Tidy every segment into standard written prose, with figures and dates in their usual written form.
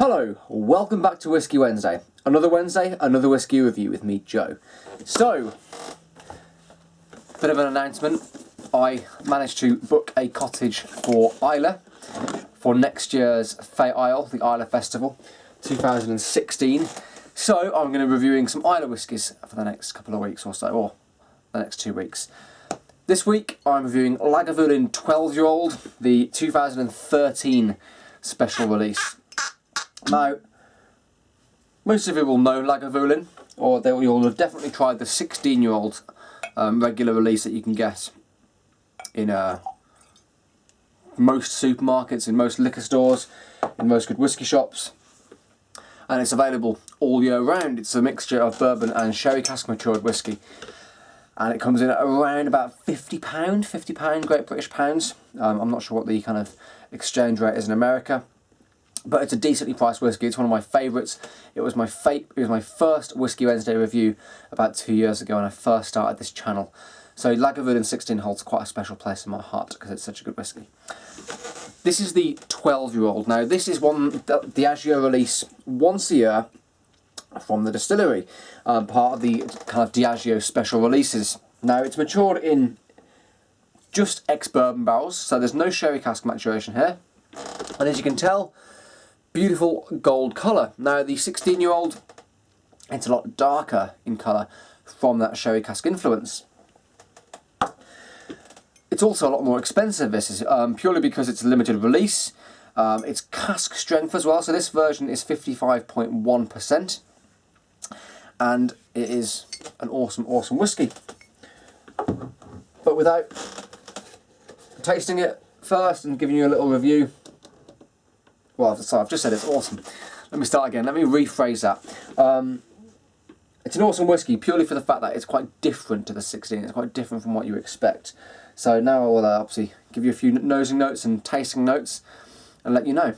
Hello, welcome back to Whiskey Wednesday. Another Wednesday, another whiskey review with me, Joe. So, bit of an announcement. I managed to book a cottage for Islay for next year's Fay Isle, the Islay Festival 2016. So, I'm going to be reviewing some Islay whiskies for the next couple of weeks or so, or the next 2 weeks. This week, I'm reviewing Lagavulin 12-year-old, the 2013 special release. Now, most of you will know Lagavulin, or you'll have definitely tried the 16-year-old regular release that you can get in most supermarkets, in most liquor stores, in most good whiskey shops, and it's available all year round. It's a mixture of bourbon and sherry cask matured whiskey, and it comes in at around about £50 Great British pounds. I'm not sure what the kind of exchange rate is in America, but it's a decently priced whiskey. It's one of my favourites. It was my first Whiskey Wednesday review about 2 years ago when I first started this channel. So Lagavulin 16 holds quite a special place in my heart because it's such a good whiskey. This is the 12-year-old. Now this is one Diageo release once a year from the distillery, part of the kind of Diageo special releases. Now it's matured in just ex-bourbon barrels, so there's no sherry cask maturation here. And as you can tell, beautiful gold colour. Now the 16-year-old, it's a lot darker in colour from that sherry cask influence. It's also a lot more expensive, this is purely because it's a limited release. It's cask strength as well, so this version is 55.1%, and it is an awesome whiskey. But without tasting it first and giving you a little review, well, sorry, I've just said it's awesome. Let me start again. Let me rephrase that. It's an awesome whiskey purely for the fact that it's quite different to the 16. It's quite different from what you expect. So now I will obviously give you a few nosing notes and tasting notes and let you know.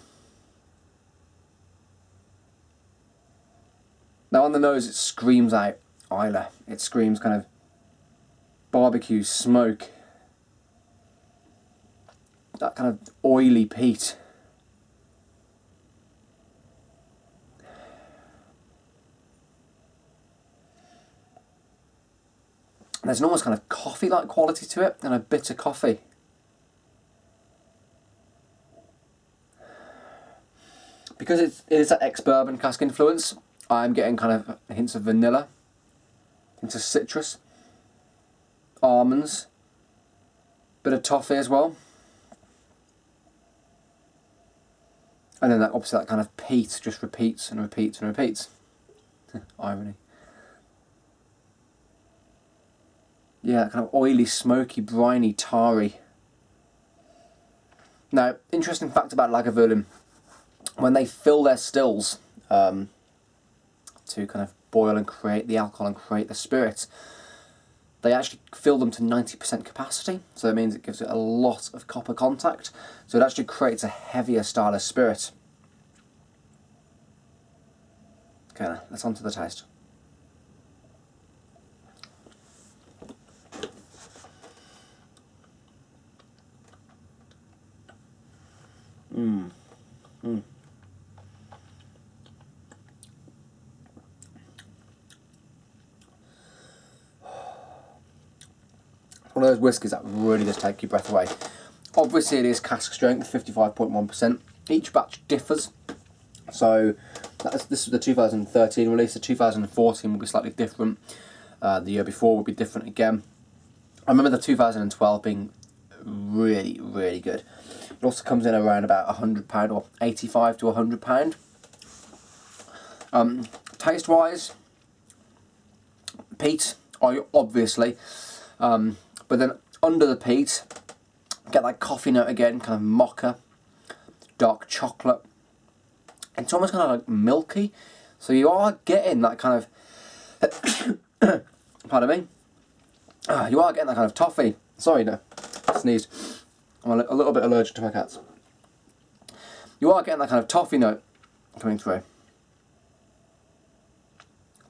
Now on the nose it screams out Islay. It screams kind of barbecue, smoke, that kind of oily peat. There's an almost kind of coffee-like quality to it, and a bitter coffee. Because it is that ex-bourbon cask influence, I'm getting kind of hints of vanilla, hints of citrus, almonds, bit of toffee as well. And then obviously that kind of peat just repeats and repeats and repeats. Irony. Yeah, kind of oily, smoky, briny, tarry. Now, interesting fact about Lagavulin, when they fill their stills to kind of boil and create the alcohol and create the spirit, they actually fill them to 90% capacity, so that means it gives it a lot of copper contact, so it actually creates a heavier style of spirit. Okay, now, let's on to the taste. One of those whiskies that really does take your breath away. Obviously it is cask strength, 55.1%. Each batch differs. So this is the 2013 release. The 2014 will be slightly different. The year before will be different again. I remember the 2012 being really, really good. It also comes in around about £100 or 85 to £100. Taste wise, peat, obviously, but then under the peat, get that coffee note again, kind of mocha, dark chocolate. It's almost kind of like milky, so you are getting that kind of, pardon me, you are getting that kind of toffee. Sorry, no, I sneezed. I'm a little bit allergic to my cats. You are getting that kind of toffee note coming through.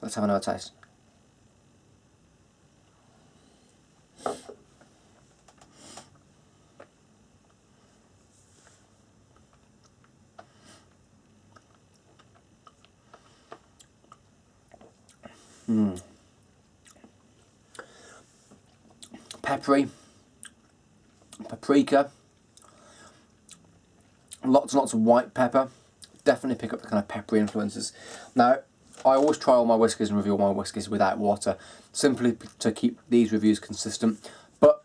Let's have another taste. Peppery, paprika, lots and lots of white pepper. Definitely pick up the kind of peppery influences. Now, I always try all my whiskies and review all my whiskies without water, simply to keep these reviews consistent. But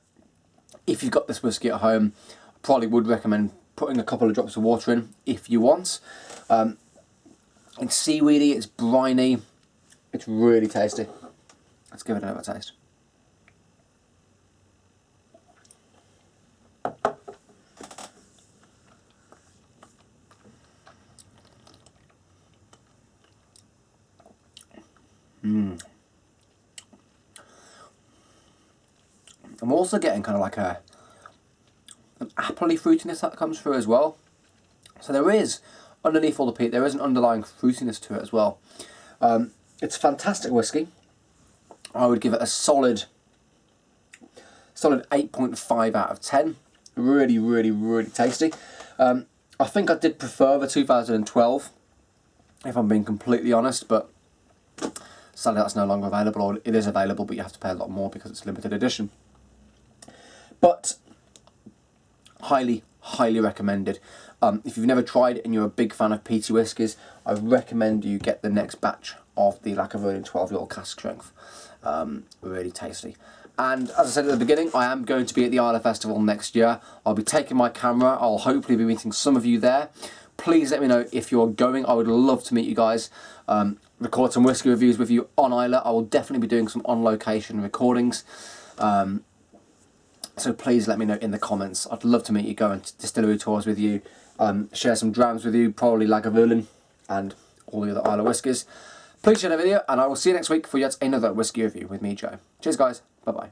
if you've got this whiskey at home, I probably would recommend putting a couple of drops of water in if you want. It's seaweedy, it's briny, it's really tasty. Let's give it another taste. I'm also getting kind of like an appley fruitiness that comes through as well. So there is, underneath all the peat, there is an underlying fruitiness to it as well. It's a fantastic whiskey. I would give it a solid 8.5 out of 10. Really, really, really tasty. I think I did prefer the 2012, if I'm being completely honest, but sadly that's no longer available, or it is available, but you have to pay a lot more because it's limited edition. But highly, highly recommended. If you've never tried it and you're a big fan of peaty whiskies, I recommend you get the next batch of the Lagavulin 12-year-old cask strength. Really tasty. And as I said at the beginning, I am going to be at the Isle Festival next year. I'll be taking my camera. I'll hopefully be meeting some of you there. Please let me know if you're going. I would love to meet you guys. Record some whiskey reviews with you on Isla. I will definitely be doing some on-location recordings. So please let me know in the comments. I'd love to meet you, go on distillery tours with you, share some drams with you, probably Lagavulin and all the other Isla whiskies. Please share the video, and I will see you next week for yet another whiskey review with me, Joe. Cheers, guys. Bye-bye.